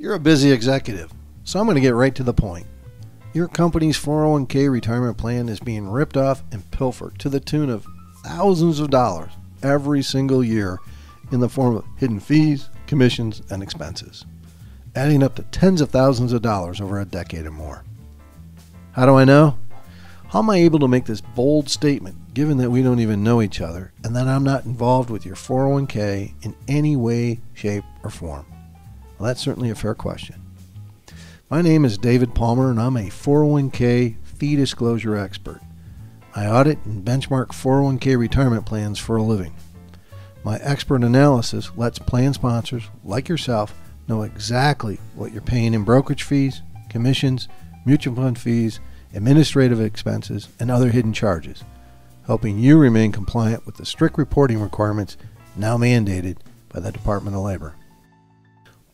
You're a busy executive, so I'm going to get right to the point. Your company's 401k retirement plan is being ripped off and pilfered to the tune of thousands of dollars every single year in the form of hidden fees, commissions, and expenses, adding up to tens of thousands of dollars over a decade or more. How do I know? How am I able to make this bold statement given that we don't even know each other and that I'm not involved with your 401k in any way, shape, or form? Well, that's certainly a fair question. My name is David Palmer, and I'm a 401k fee disclosure expert. I audit and benchmark 401k retirement plans for a living. My expert analysis lets plan sponsors like yourself know exactly what you're paying in brokerage fees, commissions, mutual fund fees, administrative expenses, and other hidden charges, helping you remain compliant with the strict reporting requirements now mandated by the Department of Labor.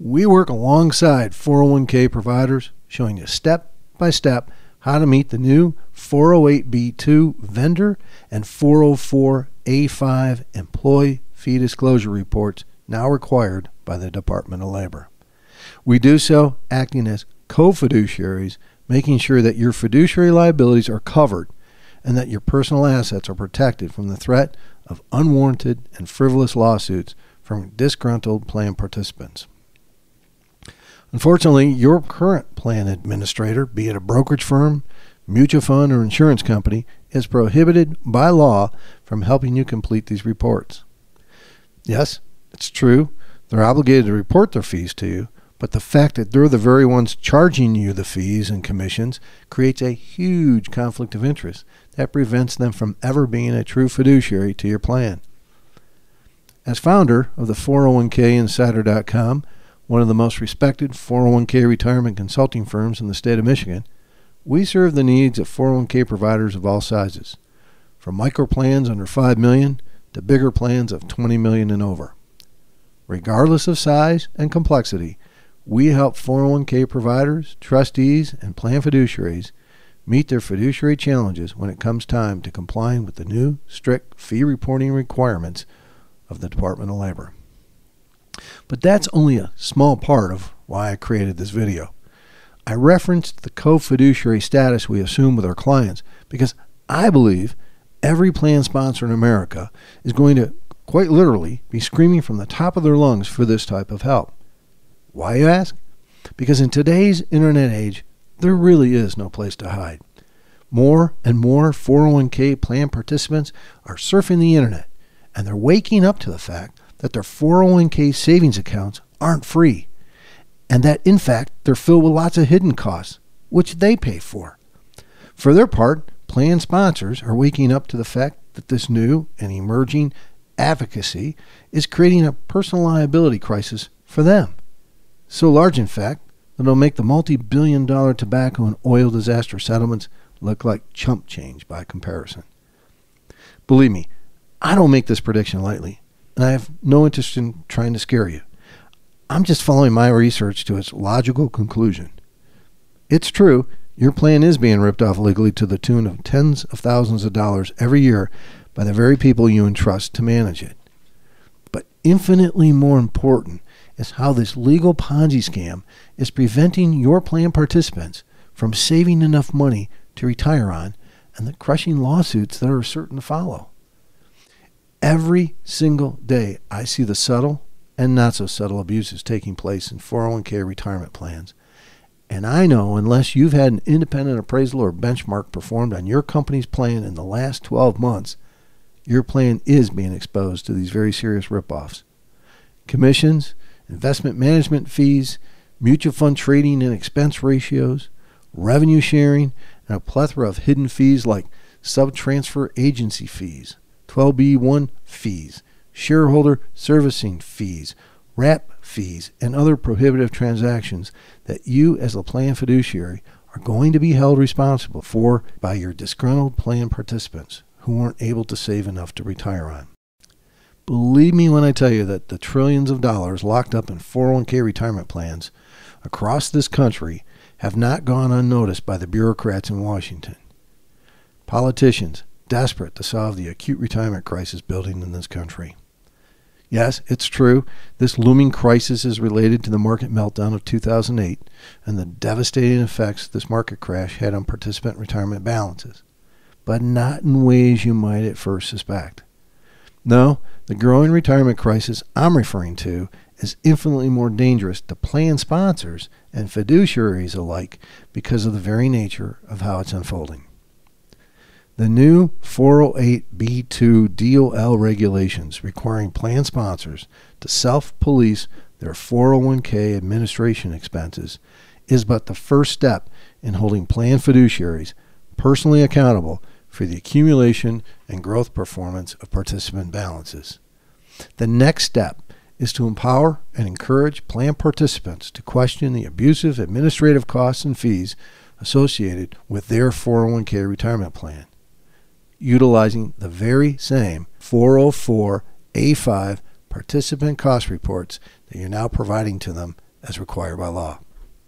We work alongside 401k providers, showing you step by step how to meet the new 408B2 vendor and 404A5 employee fee disclosure reports now required by the Department of Labor. We do so acting as co-fiduciaries, making sure that your fiduciary liabilities are covered and that your personal assets are protected from the threat of unwarranted and frivolous lawsuits from disgruntled plan participants. Unfortunately, your current plan administrator, be it a brokerage firm, mutual fund, or insurance company, is prohibited by law from helping you complete these reports. Yes, it's true, they're obligated to report their fees to you, but the fact that they're the very ones charging you the fees and commissions creates a huge conflict of interest that prevents them from ever being a true fiduciary to your plan. As founder of the 401kinsider.com, one of the most respected 401k retirement consulting firms in the state of Michigan, we serve the needs of 401k providers of all sizes, from micro plans under $5 million to bigger plans of $20 million and over. Regardless of size and complexity, we help 401k providers, trustees, and plan fiduciaries meet their fiduciary challenges when it comes time to complying with the new strict fee reporting requirements of the Department of Labor. But that's only a small part of why I created this video. I referenced the co-fiduciary status we assume with our clients because I believe every plan sponsor in America is going to quite literally be screaming from the top of their lungs for this type of help. Why, you ask? Because in today's internet age, there really is no place to hide. More and more 401k plan participants are surfing the internet, and they're waking up to the fact that their 401k savings accounts aren't free, and that in fact they're filled with lots of hidden costs, which they pay for. For their part, plan sponsors are waking up to the fact that this new and emerging advocacy is creating a personal liability crisis for them. So large, in fact, that it'll make the multi-billion-dollar tobacco and oil disaster settlements look like chump change by comparison. Believe me, I don't make this prediction lightly, and I have no interest in trying to scare you. I'm just following my research to its logical conclusion. It's true, your plan is being ripped off legally to the tune of tens of thousands of dollars every year by the very people you entrust to manage it. But infinitely more important is how this legal Ponzi scam is preventing your plan participants from saving enough money to retire on and the crushing lawsuits that are certain to follow. Every single day, I see the subtle and not so subtle abuses taking place in 401k retirement plans. And I know unless you've had an independent appraisal or benchmark performed on your company's plan in the last 12 months, your plan is being exposed to these very serious ripoffs. Commissions, investment management fees, mutual fund trading and expense ratios, revenue sharing, and a plethora of hidden fees like sub-transfer agency fees, 12B1 fees, shareholder servicing fees, wrap fees, and other prohibitive transactions that you as a plan fiduciary are going to be held responsible for by your disgruntled plan participants who weren't able to save enough to retire on. Believe me when I tell you that the trillions of dollars locked up in 401k retirement plans across this country have not gone unnoticed by the bureaucrats in Washington. Politicians desperate to solve the acute retirement crisis building in this country. Yes, it's true. This looming crisis is related to the market meltdown of 2008 and the devastating effects this market crash had on participant retirement balances, but not in ways you might at first suspect. No, the growing retirement crisis I'm referring to is infinitely more dangerous to plan sponsors and fiduciaries alike because of the very nature of how it's unfolding. The new 408(b)(2) DOL regulations requiring plan sponsors to self-police their 401k administration expenses is but the first step in holding plan fiduciaries personally accountable for the accumulation and growth performance of participant balances. The next step is to empower and encourage plan participants to question the abusive administrative costs and fees associated with their 401k retirement plan, utilizing the very same 404(a)(5) participant cost reports that you're now providing to them as required by law.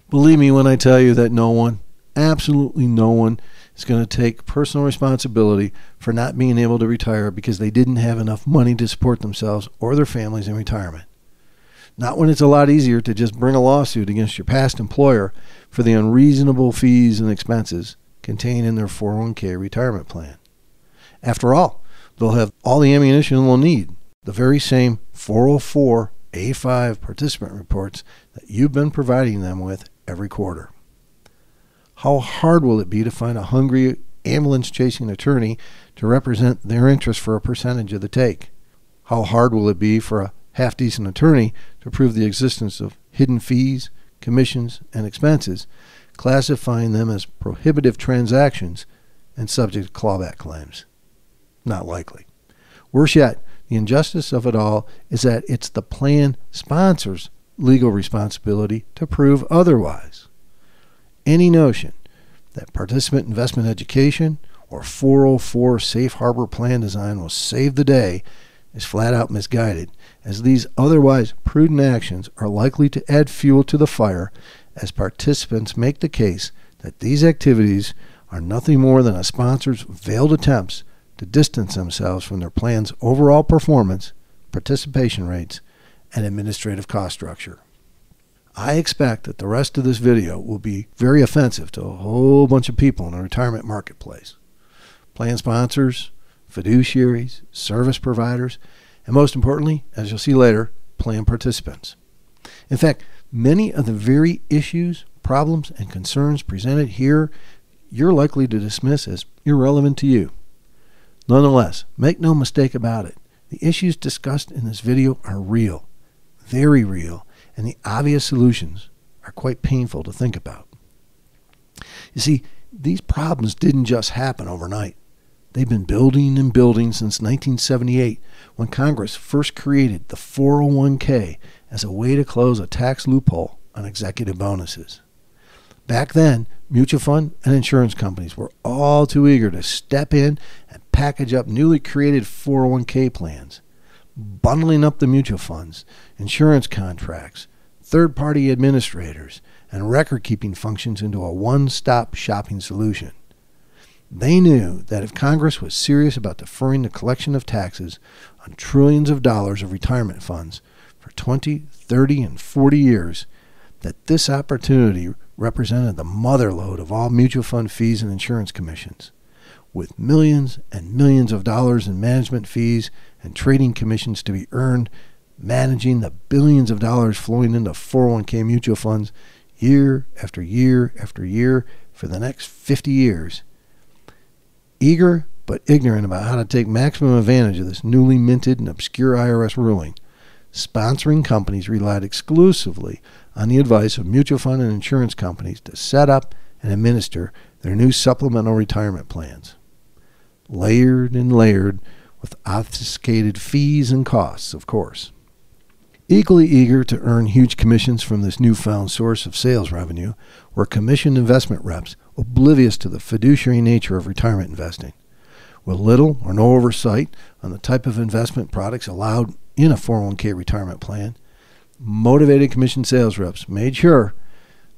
Believe me when I tell you that no one, absolutely no one, is going to take personal responsibility for not being able to retire because they didn't have enough money to support themselves or their families in retirement. Not when it's a lot easier to just bring a lawsuit against your past employer for the unreasonable fees and expenses contained in their 401k retirement plan. After all, they'll have all the ammunition they'll need, the very same 404(a)(5) participant reports that you've been providing them with every quarter. How hard will it be to find a hungry, ambulance-chasing attorney to represent their interests for a percentage of the take? How hard will it be for a half-decent attorney to prove the existence of hidden fees, commissions, and expenses, classifying them as prohibitive transactions and subject to clawback claims? Not likely. Worse yet, the injustice of it all is that it's the plan sponsor's legal responsibility to prove otherwise. Any notion that participant investment education or 404 safe harbor plan design will save the day is flat out misguided, as these otherwise prudent actions are likely to add fuel to the fire as participants make the case that these activities are nothing more than a sponsor's veiled attempts to distance themselves from their plan's overall performance, participation rates, and administrative cost structure. I expect that the rest of this video will be very offensive to a whole bunch of people in the retirement marketplace. Plan sponsors, fiduciaries, service providers, and most importantly, as you'll see later, plan participants. In fact, many of the very issues, problems, and concerns presented here, you're likely to dismiss as irrelevant to you. Nonetheless, make no mistake about it, the issues discussed in this video are real, very real, and the obvious solutions are quite painful to think about. You see, these problems didn't just happen overnight. They've been building and building since 1978, when Congress first created the 401k as a way to close a tax loophole on executive bonuses. Back then, mutual fund and insurance companies were all too eager to step in and package up newly created 401k plans, bundling up the mutual funds, insurance contracts, third-party administrators, and record-keeping functions into a one-stop shopping solution. They knew that if Congress was serious about deferring the collection of taxes on trillions of dollars of retirement funds for 20, 30, and 40 years, that this opportunity represented the motherlode of all mutual fund fees and insurance commissions, with millions and millions of dollars in management fees and trading commissions to be earned, managing the billions of dollars flowing into 401k mutual funds year after year after year for the next 50 years. Eager but ignorant about how to take maximum advantage of this newly minted and obscure IRS ruling, sponsoring companies relied exclusively on the advice of mutual fund and insurance companies to set up and administer their new supplemental retirement plans, layered and layered with obfuscated fees and costs, of course. Equally eager to earn huge commissions from this newfound source of sales revenue were commissioned investment reps oblivious to the fiduciary nature of retirement investing, with little or no oversight on the type of investment products allowed in a 401k retirement plan. Motivated commission sales reps made sure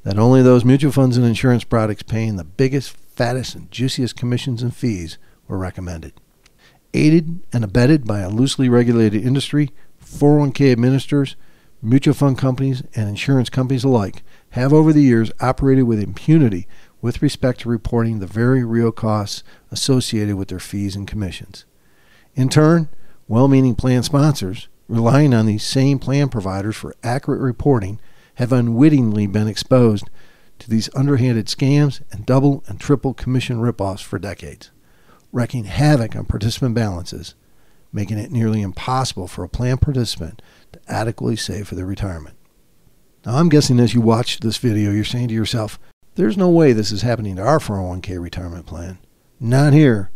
that only those mutual funds and insurance products paying the biggest, fattest, and juiciest commissions and fees were recommended. Aided and abetted by a loosely regulated industry, 401k administrators, mutual fund companies, and insurance companies alike have over the years operated with impunity with respect to reporting the very real costs associated with their fees and commissions. In turn, well-meaning plan sponsors, relying on these same plan providers for accurate reporting, have unwittingly been exposed to these underhanded scams and double and triple commission ripoffs for decades, wreaking havoc on participant balances, making it nearly impossible for a plan participant to adequately save for their retirement. Now, I'm guessing as you watch this video, you're saying to yourself, there's no way this is happening to our 401k retirement plan. Not here.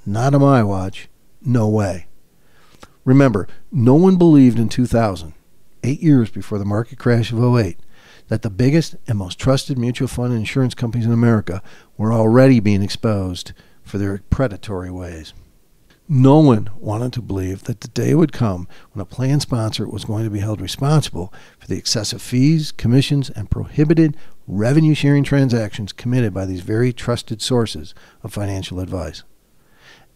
Not on my watch. No way. Remember, no one believed in 2000, 8 years before the market crash of '08, that the biggest and most trusted mutual fund and insurance companies in America were already being exposed for their predatory ways. No one wanted to believe that the day would come when a plan sponsor was going to be held responsible for the excessive fees, commissions, and prohibited revenue-sharing transactions committed by these very trusted sources of financial advice.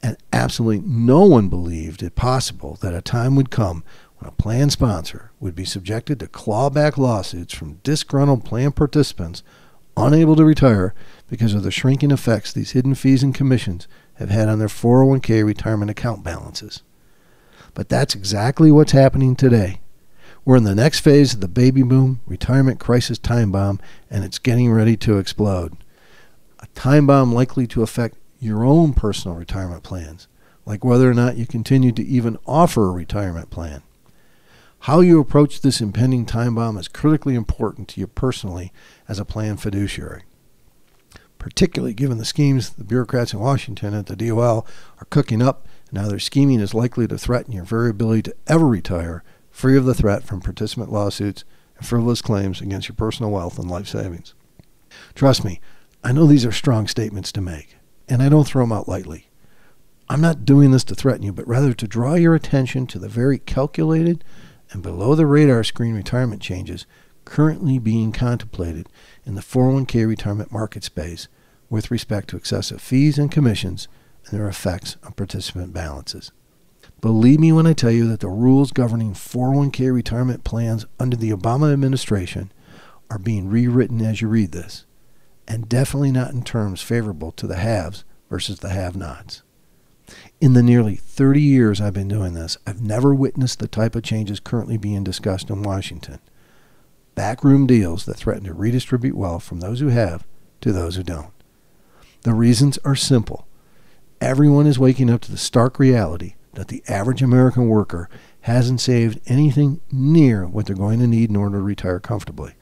And absolutely no one believed it possible that a time would come when a plan sponsor would be subjected to clawback lawsuits from disgruntled plan participants unable to retire because of the shrinking effects these hidden fees and commissions have had on their 401k retirement account balances. But that's exactly what's happening today. We're in the next phase of the baby boom retirement crisis time bomb, and it's getting ready to explode. A time bomb likely to affect your own personal retirement plans, like whether or not you continue to even offer a retirement plan. How you approach this impending time bomb is critically important to you personally as a plan fiduciary, particularly given the schemes the bureaucrats in Washington at the DOL are cooking up, and how their scheming is likely to threaten your very ability to ever retire free of the threat from participant lawsuits and frivolous claims against your personal wealth and life savings. Trust me, I know these are strong statements to make, and I don't throw them out lightly. I'm not doing this to threaten you, but rather to draw your attention to the very calculated and below-the-radar screen retirement changes currently being contemplated in the 401k retirement market space with respect to excessive fees and commissions and their effects on participant balances. Believe me when I tell you that the rules governing 401k retirement plans under the Obama administration are being rewritten as you read this, and definitely not in terms favorable to the haves versus the have-nots. In the nearly 30 years I've been doing this, I've never witnessed the type of changes currently being discussed in Washington. Backroom deals that threaten to redistribute wealth from those who have to those who don't. The reasons are simple. Everyone is waking up to the stark reality that the average American worker hasn't saved anything near what they're going to need in order to retire comfortably.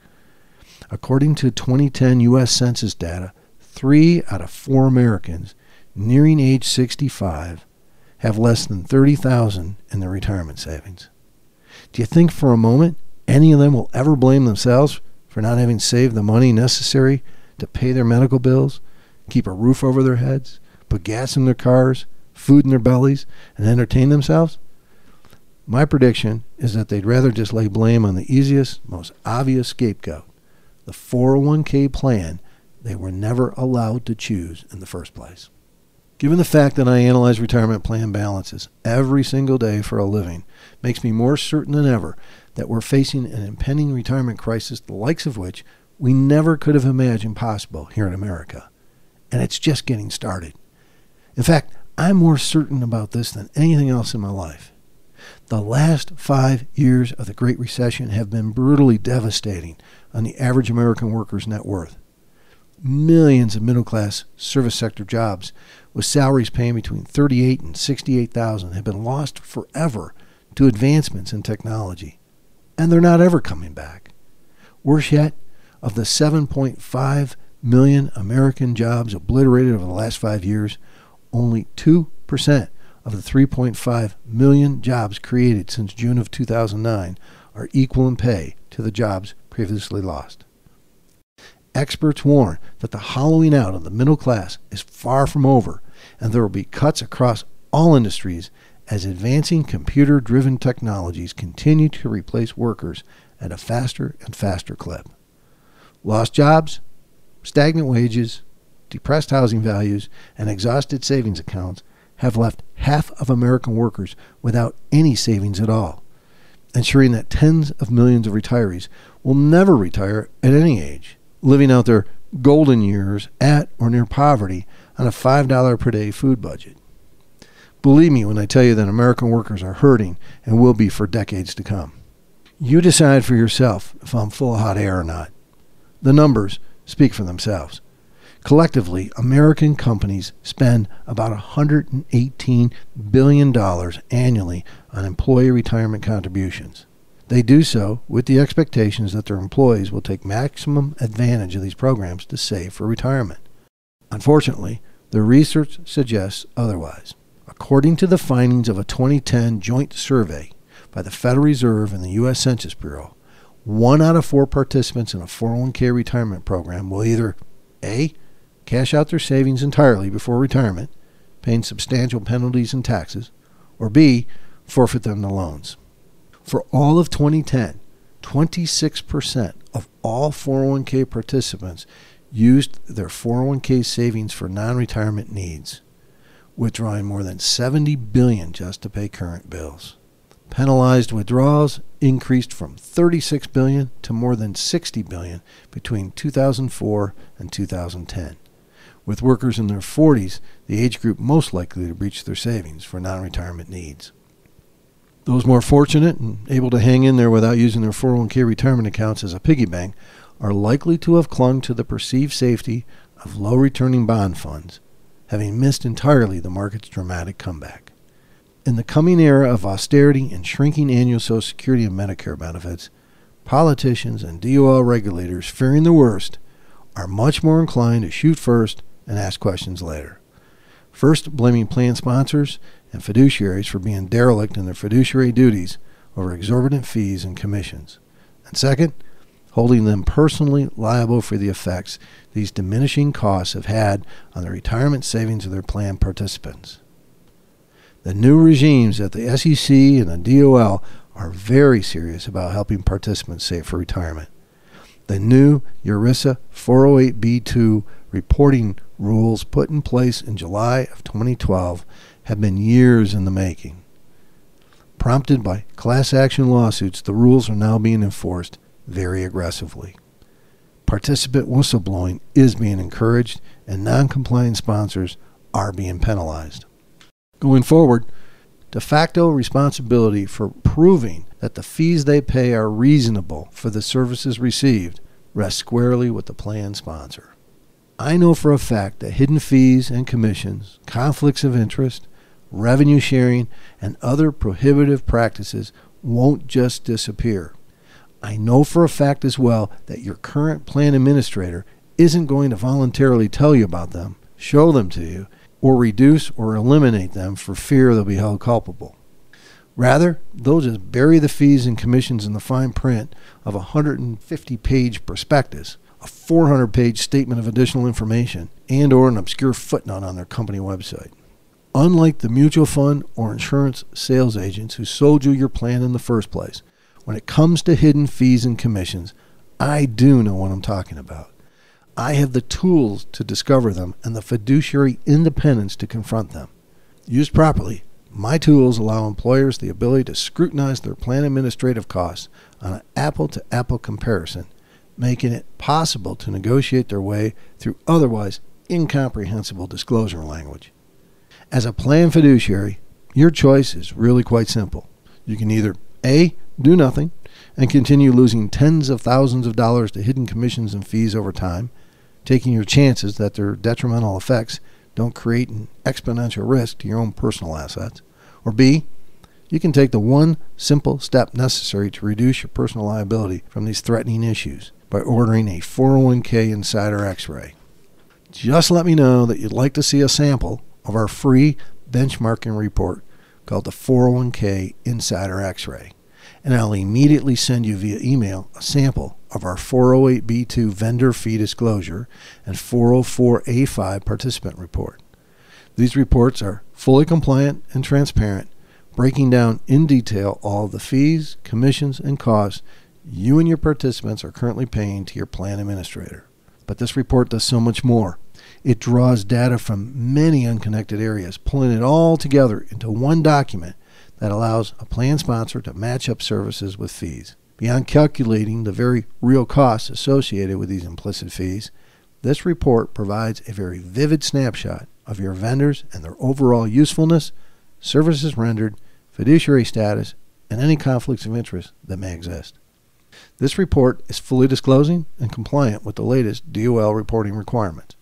According to 2010 U.S. Census data, 3 out of 4 Americans nearing age 65 have less than $30,000 in their retirement savings. Do you think for a moment any of them will ever blame themselves for not having saved the money necessary to pay their medical bills, keep a roof over their heads, put gas in their cars, food in their bellies, and entertain themselves? My prediction is that they'd rather just lay blame on the easiest, most obvious scapegoat, the 401k plan they were never allowed to choose in the first place. Given the fact that I analyze retirement plan balances every single day for a living, makes me more certain than ever that we're facing an impending retirement crisis the likes of which we never could have imagined possible here in America. And it's just getting started. In fact, I'm more certain about this than anything else in my life. The last 5 years of the Great Recession have been brutally devastating on the average American worker's net worth. Millions of middle-class service sector jobs with salaries paying between $38,000 and $68,000 have been lost forever to advancements in technology, and they're not ever coming back. Worse yet, of the 7.5 million American jobs obliterated over the last 5 years, only 2% of the 3.5 million jobs created since June of 2009 are equal in pay to the jobs previously lost. Experts warn that the hollowing out of the middle class is far from over, and there will be cuts across all industries as advancing computer-driven technologies continue to replace workers at a faster and faster clip. Lost jobs, stagnant wages, depressed housing values, and exhausted savings accounts have left half of American workers without any savings at all, ensuring that tens of millions of retirees will never retire at any age, living out their golden years at or near poverty on a $5 per day food budget. Believe me when I tell you that American workers are hurting and will be for decades to come. You decide for yourself if I'm full of hot air or not. The numbers speak for themselves. Collectively, American companies spend about $118 billion annually on employee retirement contributions. They do so with the expectations that their employees will take maximum advantage of these programs to save for retirement. Unfortunately, the research suggests otherwise. According to the findings of a 2010 joint survey by the Federal Reserve and the U.S. Census Bureau, 1 out of 4 participants in a 401k retirement program will either A, cash out their savings entirely before retirement, paying substantial penalties and taxes, or B, forfeit them to loans. For all of 2010, 26% of all 401k participants used their 401k savings for non-retirement needs, withdrawing more than $70 billion just to pay current bills. Penalized withdrawals increased from $36 billion to more than $60 billion between 2004 and 2010. With workers in their 40s, the age group most likely to breach their savings for non-retirement needs. Those more fortunate and able to hang in there without using their 401k retirement accounts as a piggy bank are likely to have clung to the perceived safety of low-returning bond funds, having missed entirely the market's dramatic comeback. In the coming era of austerity and shrinking annual Social Security and Medicare benefits, politicians and DOL regulators, fearing the worst, are much more inclined to shoot first and ask questions later. First, blaming plan sponsors and fiduciaries for being derelict in their fiduciary duties over exorbitant fees and commissions. And second, holding them personally liable for the effects these diminishing costs have had on the retirement savings of their plan participants. The new regimes at the SEC and the DOL are very serious about helping participants save for retirement. The new ERISA 408b2 reporting rules put in place in July of 2012 have been years in the making. Prompted by class action lawsuits, the rules are now being enforced very aggressively. Participant whistleblowing is being encouraged, and non-compliant sponsors are being penalized. Going forward, de facto responsibility for proving that the fees they pay are reasonable for the services received rests squarely with the plan sponsor. I know for a fact that hidden fees and commissions, conflicts of interest, revenue sharing, and other prohibitive practices won't just disappear. I know for a fact as well that your current plan administrator isn't going to voluntarily tell you about them, show them to you, or reduce or eliminate them for fear they'll be held culpable. Rather, they'll just bury the fees and commissions in the fine print of a 150-page prospectus, a 400-page statement of additional information, and or an obscure footnote on their company website. Unlike the mutual fund or insurance sales agents who sold you your plan in the first place, when it comes to hidden fees and commissions, I do know what I'm talking about. I have the tools to discover them and the fiduciary independence to confront them. Used properly, my tools allow employers the ability to scrutinize their plan administrative costs on an apple-to-apple comparison, making it possible to negotiate their way through otherwise incomprehensible disclosure language. As a plan fiduciary, your choice is really quite simple. You can either A, do nothing and continue losing tens of thousands of dollars to hidden commissions and fees over time, taking your chances that their detrimental effects don't create an exponential risk to your own personal assets. Or B, you can take the one simple step necessary to reduce your personal liability from these threatening issues by ordering a 401k Insider X-ray. Just let me know that you'd like to see a sample of our free benchmarking report called the 401k Insider X-ray, and I'll immediately send you via email a sample of our 408b2 vendor fee disclosure and 404a5 participant report. These reports are fully compliant and transparent, breaking down in detail all of the fees, commissions, and costs you and your participants are currently paying to your plan administrator. But this report does so much more. It draws data from many unconnected areas, pulling it all together into one document that allows a plan sponsor to match up services with fees. Beyond calculating the very real costs associated with these implicit fees, this report provides a very vivid snapshot of your vendors and their overall usefulness, services rendered, fiduciary status, and any conflicts of interest that may exist. This report is fully disclosing and compliant with the latest DOL reporting requirements.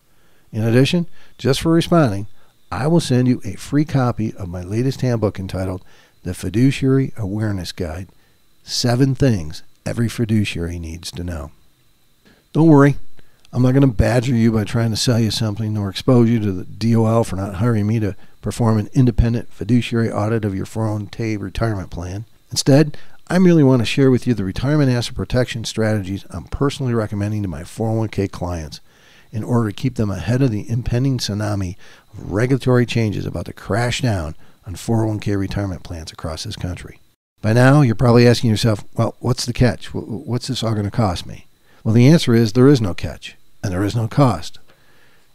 In addition, just for responding, I will send you a free copy of my latest handbook entitled The Fiduciary Awareness Guide, 7 Things Every Fiduciary Needs to Know. Don't worry, I'm not going to badger you by trying to sell you something nor expose you to the DOL for not hiring me to perform an independent fiduciary audit of your 401k retirement plan. Instead, I merely want to share with you the retirement asset protection strategies I'm personally recommending to my 401k clients in order to keep them ahead of the impending tsunami of regulatory changes about to crash down on 401k retirement plans across this country. By now, you're probably asking yourself, well, what's the catch? What's this all going to cost me? Well, the answer is there is no catch, and there is no cost.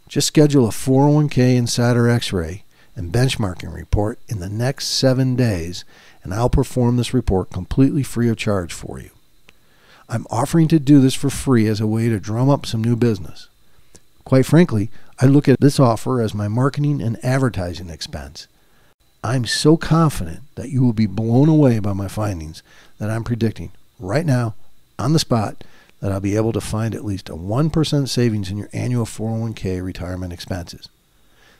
Just schedule a 401k Insider X-ray and benchmarking report in the next 7 days, and I'll perform this report completely free of charge for you. I'm offering to do this for free as a way to drum up some new business. Quite frankly, I look at this offer as my marketing and advertising expense. I'm so confident that you will be blown away by my findings that I'm predicting right now, on the spot, that I'll be able to find at least a 1% savings in your annual 401k retirement expenses.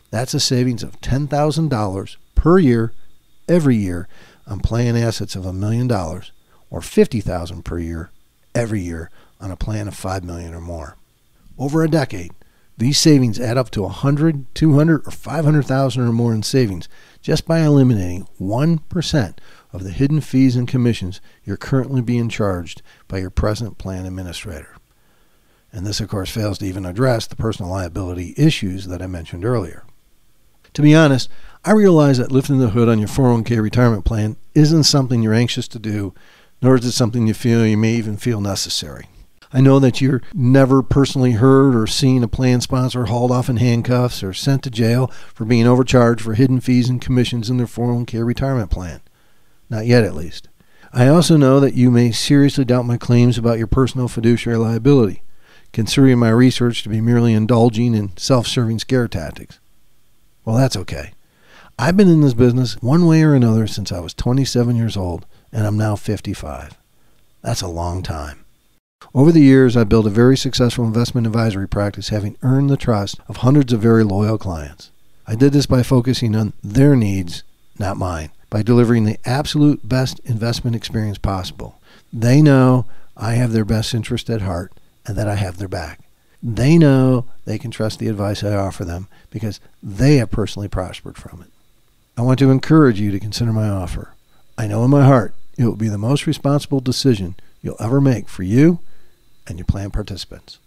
That's a savings of $10,000 per year, every year, on plan assets of $1 million, or $50,000 per year, every year, on a plan of $5 million or more. Over a decade, these savings add up to $100,000, $200,000, or $500,000 or more in savings just by eliminating 1% of the hidden fees and commissions you're currently being charged by your present plan administrator. And this, of course, fails to even address the personal liability issues that I mentioned earlier. To be honest, I realize that lifting the hood on your 401k retirement plan isn't something you're anxious to do, nor is it something you may even feel necessary. I know that you're never personally heard or seen a plan sponsor hauled off in handcuffs or sent to jail for being overcharged for hidden fees and commissions in their 401k retirement plan. Not yet, at least. I also know that you may seriously doubt my claims about your personal fiduciary liability, considering my research to be merely indulging in self-serving scare tactics. Well, that's okay. I've been in this business one way or another since I was 27 years old, and I'm now 55. That's a long time. Over the years, I've built a very successful investment advisory practice, having earned the trust of hundreds of very loyal clients. I did this by focusing on their needs, not mine, by delivering the absolute best investment experience possible. They know I have their best interest at heart and that I have their back. They know they can trust the advice I offer them because they have personally prospered from it. I want to encourage you to consider my offer. I know in my heart it will be the most responsible decision you'll ever make for you and your plan participants.